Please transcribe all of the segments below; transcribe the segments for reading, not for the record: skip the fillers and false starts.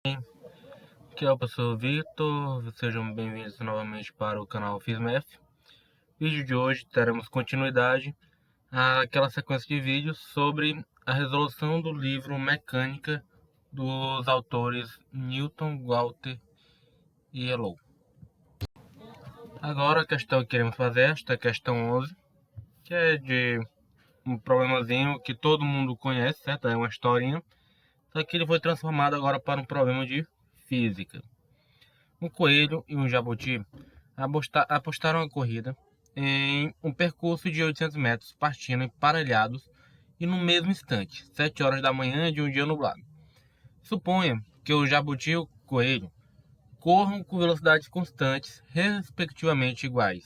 Aqui é o professor Victor, sejam bem-vindos novamente para o canal FISMEF. No vídeo de hoje teremos continuidade àquela sequência de vídeos sobre a resolução do livro Mecânica dos autores Newton, Walter e Ellow. Agora a questão que queremos fazer, esta questão 11, que é de um problemazinho que todo mundo conhece, certo? É uma historinha, só que ele foi transformado agora para um problema de física. Um coelho e um jabuti apostaram a corrida em um percurso de 800 metros, partindo emparelhados e no mesmo instante, 7 horas da manhã de um dia nublado. Suponha que o jabuti e o coelho corram com velocidades constantes, respectivamente iguais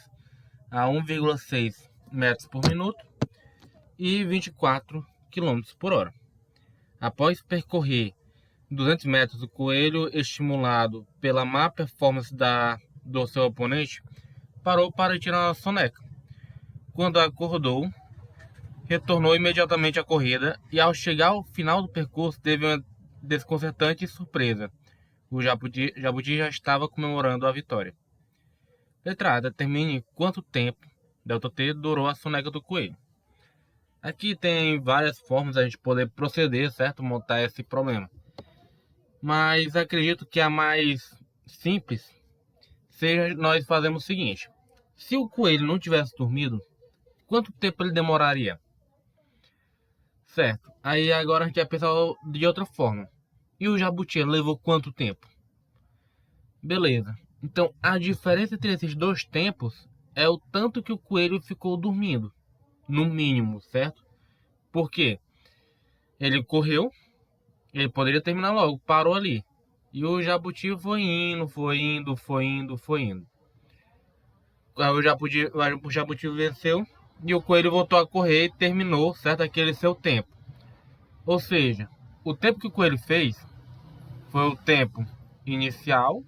a 1,6 metros por minuto e 24 km por hora. Após percorrer 200 metros, o coelho, estimulado pela má performance do seu oponente, parou para tirar uma soneca. Quando acordou, retornou imediatamente à corrida e, ao chegar ao final do percurso, teve uma desconcertante surpresa. O jabuti já estava comemorando a vitória. Letra A. Determine quanto tempo, delta T, durou a soneca do coelho. Aqui tem várias formas de a gente poder proceder, certo? Montar esse problema. Mas acredito que a mais simples seja nós fazermos o seguinte: se o coelho não tivesse dormido, quanto tempo ele demoraria? Certo, aí agora a gente vai pensar de outra forma. E o jabuti levou quanto tempo? Beleza, então a diferença entre esses dois tempos é o tanto que o coelho ficou dormindo, no mínimo, certo? Por quê? Ele correu, ele poderia terminar logo, parou ali. E o jabuti foi indo, foi indo, foi indo, foi indo. O jabuti venceu e o coelho voltou a correr e terminou, certo, aquele seu tempo. Ou seja, o tempo que o coelho fez foi o tempo inicial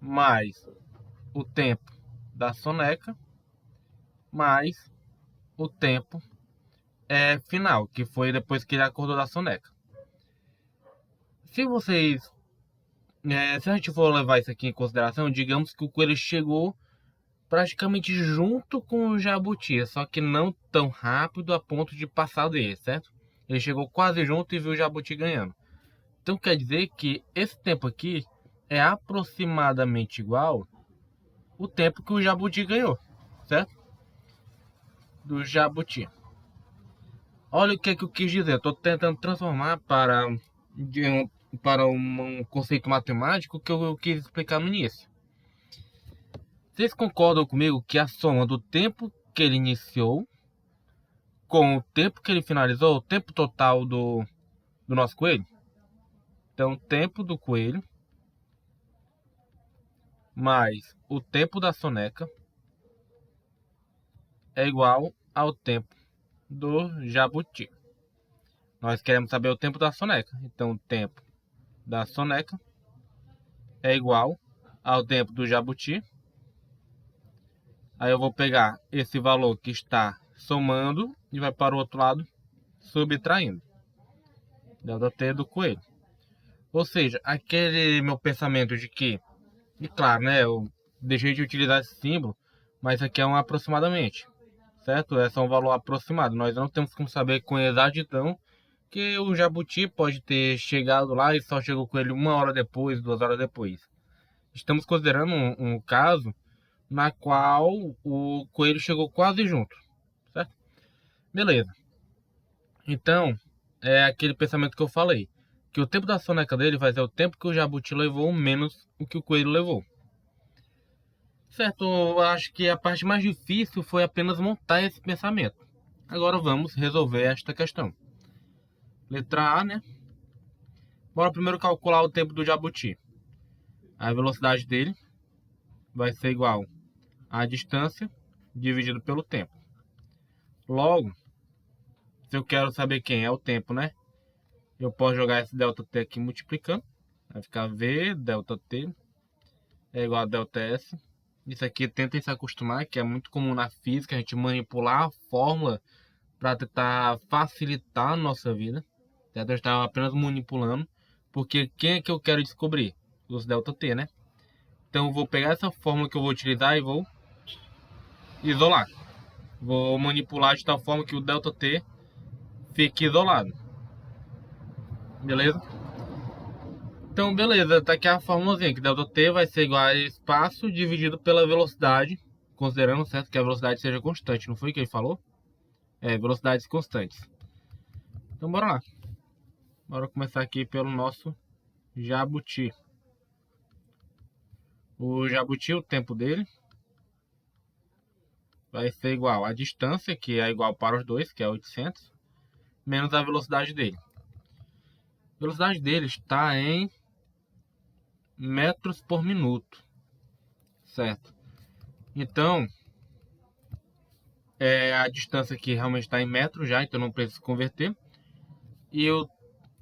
mais o tempo da soneca mais o tempo final, que foi depois que ele acordou da soneca. Se a gente for levar isso aqui em consideração, digamos que o coelho chegou praticamente junto com o jabuti, só que não tão rápido a ponto de passar dele, certo? Ele chegou quase junto e viu o jabuti ganhando. Então quer dizer que esse tempo aqui é aproximadamente igual o tempo que o jabuti ganhou, certo? Do jabuti. Olha o que é que eu quis dizer. Eu estou tentando transformar para um conceito matemático que eu quis explicar no início. Vocês concordam comigo que a soma do tempo que ele iniciou com o tempo que ele finalizou, o tempo total do nosso coelho? Então, o tempo do coelho mais o tempo da soneca é igual ao tempo do jabuti. Nós queremos saber o tempo da soneca. Então, o tempo da soneca é igual ao tempo do jabuti. Aí eu vou pegar esse valor que está somando e vai para o outro lado subtraindo. Delta T do coelho. Ou seja, aquele meu pensamento de que, e claro, né, eu deixei de utilizar esse símbolo, mas aqui é um aproximadamente, certo? Esse é um valor aproximado. Nós não temos como saber com exatidão que o jabuti pode ter chegado lá e só chegou com ele 1 hora depois, 2 horas depois. Estamos considerando um caso na qual o coelho chegou quase junto, certo? Beleza. Então, é aquele pensamento que eu falei, que o tempo da soneca dele vai ser o tempo que o jabuti levou menos o que o coelho levou. Certo, eu acho que a parte mais difícil foi apenas montar esse pensamento. Agora vamos resolver esta questão. Letra A, né? Bora primeiro calcular o tempo do jabuti. A velocidade dele vai ser igual à distância dividido pelo tempo. Logo, se eu quero saber quem é o tempo, né? Eu posso jogar esse ΔT aqui multiplicando. Vai ficar V ΔT é igual a ΔS. Isso aqui tentem se acostumar, que é muito comum na física, a gente manipular a fórmula para tentar facilitar a nossa vida. Eu estava apenas manipulando, Porque quem é que eu quero descobrir? Os ΔT, né? Então eu vou pegar essa fórmula que eu vou utilizar e vou isolar. Vou manipular de tal forma que o ΔT fique isolado. Beleza? Então, beleza. Tá aqui a fórmulazinha, que ΔT vai ser igual a espaço dividido pela velocidade, considerando, certo, que a velocidade seja constante. Não foi o que ele falou? É, velocidades constantes. Então, bora lá. Bora começar aqui pelo nosso jabuti. O jabuti, o tempo dele vai ser igual à distância, que é igual para os dois, que é 800, menos a velocidade dele. A velocidade dele está em metros por minuto, certo? Então, a distância aqui realmente está em metros já, então não preciso converter. E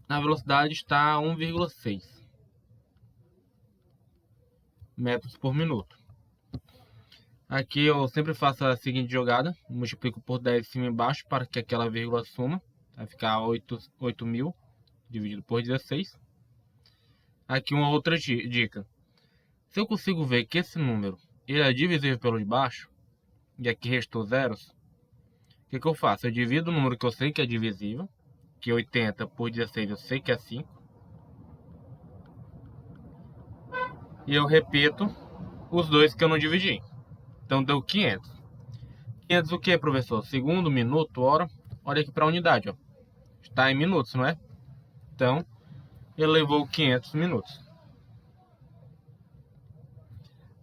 a velocidade está a 1,6 metros por minuto. Aqui eu sempre faço a seguinte jogada, multiplico por 10 em cima e embaixo para que aquela vírgula suma, vai ficar 8.000 dividido por 16. Aqui uma outra dica, se eu consigo ver que esse número ele é divisível pelo de baixo, e aqui restou zeros, o que eu faço? Eu divido o número que eu sei que é divisível, que 80 por 16 eu sei que é 5, e eu repito os dois que eu não dividi. Então deu 500. 500 o que, professor? Segundo, minuto, hora. Olha aqui para a unidade, ó. Está em minutos, não é? Então, ele levou 500 minutos.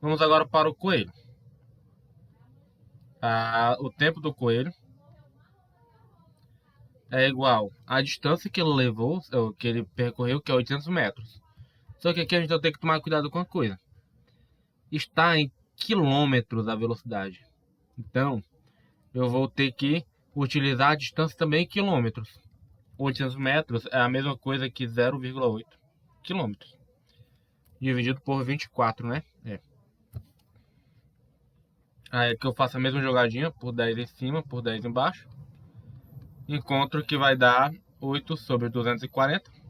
Vamos agora para o coelho. O tempo do coelho é igual à distância que ele levou, que ele percorreu, que é 800 metros. Só que aqui a gente vai ter que tomar cuidado com a coisa. Está em quilômetros a velocidade. Então, eu vou ter que utilizar a distância também em quilômetros. 800 metros é a mesma coisa que 0,8 quilômetros. Dividido por 24, né? Aí aqui eu faço a mesma jogadinha, por 10 em cima, por 10 embaixo. Encontro que vai dar 8 sobre 240.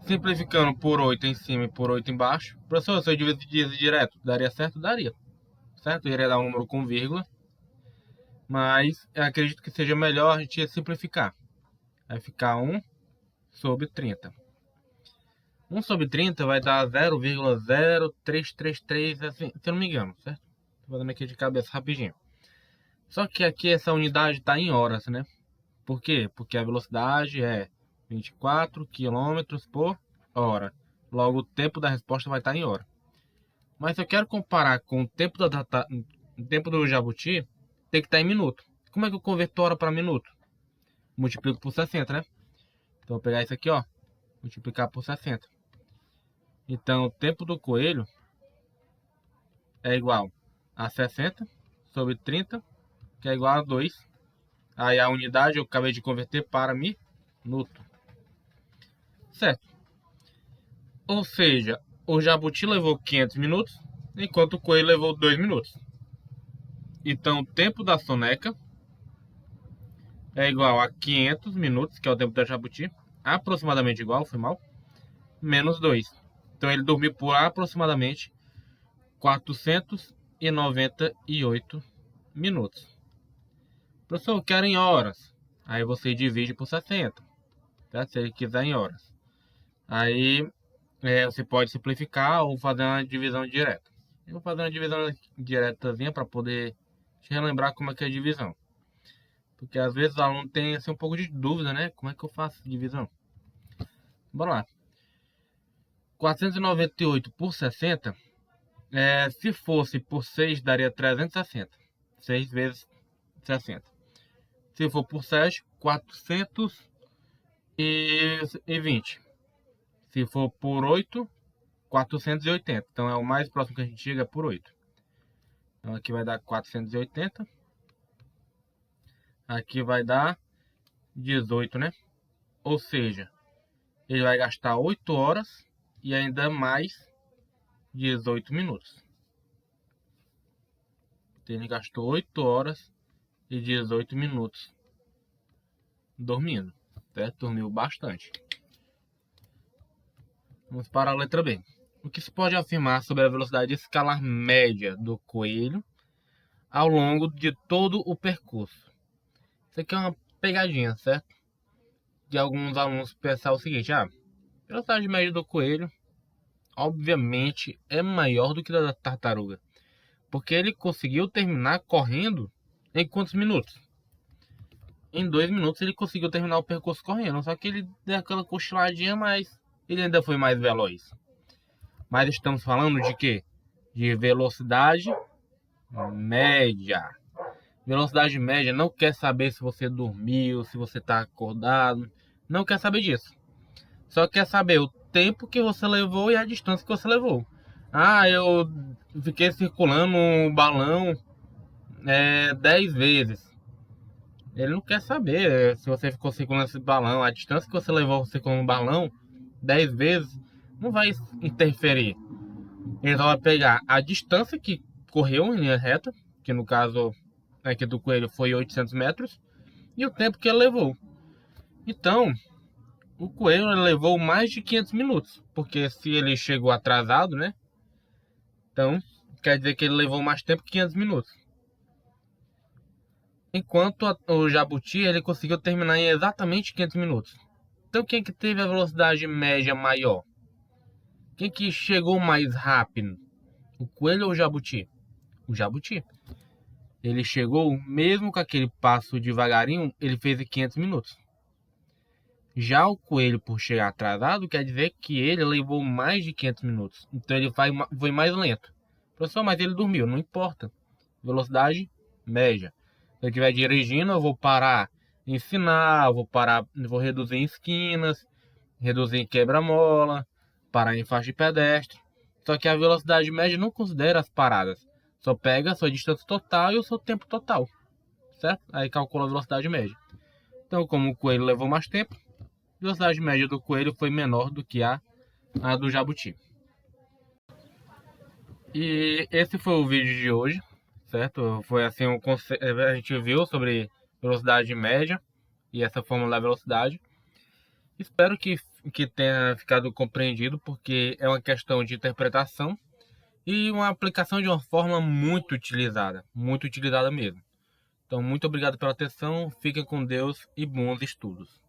Simplificando por 8 em cima e por 8 embaixo. Professor, se eu dividir direto, daria certo? Daria. Certo? Eu iria dar um número com vírgula. Mas eu acredito que seja melhor a gente simplificar. Vai ficar 1 sobre 30. 1 sobre 30 vai dar 0,0333, assim, se eu não me engano, certo? Tô fazendo aqui de cabeça rapidinho. Só que aqui essa unidade está em horas, né? Por quê? Porque a velocidade é 24 km por hora. Logo, o tempo da resposta vai estar em hora. Mas se eu quero comparar com o tempo o tempo do jabuti, tem que estar em minuto. Como é que eu converto hora para minuto? Multiplico por 60, né? Então, vou pegar isso aqui, ó, multiplicar por 60. Então, o tempo do coelho é igual a 60 sobre 30, que é igual a 2. Aí a unidade eu acabei de converter para minuto. Certo. Ou seja, o jabuti levou 500 minutos, enquanto o coelho levou 2 minutos. Então, o tempo da soneca é igual a 500 minutos, que é o tempo da jabuti, aproximadamente igual, foi mal, menos 2. Então, ele dormiu por aproximadamente 498 minutos. Professor, eu quero em horas. Aí você divide por 60, tá? Se ele quiser em horas. Aí você pode simplificar ou fazer uma divisão direta. Eu vou fazer uma divisão diretazinha para poder te relembrar como é que é a divisão. Porque às vezes o aluno tem assim, um pouco de dúvida, né? Como é que eu faço a divisão? Bora lá. 498 por 60, se fosse por 6, daria 360. 6 vezes 60. Se for por 7, 420. Se for por 8, 480. Então é o mais próximo que a gente chega por 8. Então aqui vai dar 480. Aqui vai dar 18, né? Ou seja, ele vai gastar 8 horas e ainda mais 18 minutos. Então, ele gastou 8 horas e 18 minutos dormindo, certo? Dormiu bastante. Vamos para a letra B. O que se pode afirmar sobre a velocidade escalar média do coelho ao longo de todo o percurso? Isso aqui é uma pegadinha, certo? De alguns alunos pensar o seguinte: a velocidade média do coelho, obviamente, é maior do que a da tartaruga, porque ele conseguiu terminar correndo em quantos minutos? Em 2 minutos ele conseguiu terminar o percurso correndo, só que ele deu aquela cochiladinha, mas ele ainda foi mais veloz. Mas estamos falando de quê? De velocidade média. Velocidade média não quer saber se você dormiu, se você está acordado, não quer saber disso. Só quer saber o tempo que você levou e a distância que você levou. Ah, eu fiquei circulando um balão 10 vezes. Ele não quer saber se você ficou circulando esse balão, a distância que você levou circulando um balão 10 vezes não vai interferir. Ele só vai pegar a distância que correu em linha reta, que no caso aqui do coelho foi 800 metros, e o tempo que ele levou. Então, o coelho levou mais de 500 minutos, porque se ele chegou atrasado, né? Então, quer dizer que ele levou mais tempo que 500 minutos. Enquanto o jabuti ele conseguiu terminar em exatamente 500 minutos. Então, quem que teve a velocidade média maior? Quem que chegou mais rápido? O coelho ou o jabuti? O jabuti. Ele chegou, mesmo com aquele passo devagarinho, ele fez em 500 minutos. Já o coelho, por chegar atrasado, quer dizer que ele levou mais de 500 minutos. Então ele foi mais lento. Professor, mas ele dormiu, não importa. Velocidade média. Se eu estiver dirigindo, eu vou parar em sinal, vou reduzir em esquinas, reduzir em quebra-mola, parar em faixa de pedestre. Só que a velocidade média não considera as paradas. Só pega a sua distância total e o seu tempo total. Certo? Aí calcula a velocidade média. Então, como o coelho levou mais tempo, a velocidade média do coelho foi menor do que a do jabuti. E esse foi o vídeo de hoje, certo? Foi assim um conceito, a gente viu sobre velocidade média e essa fórmula da velocidade. Espero que tenha ficado compreendido, porque é uma questão de interpretação e uma aplicação de uma forma muito utilizada mesmo. Então, muito obrigado pela atenção, fiquem com Deus e bons estudos.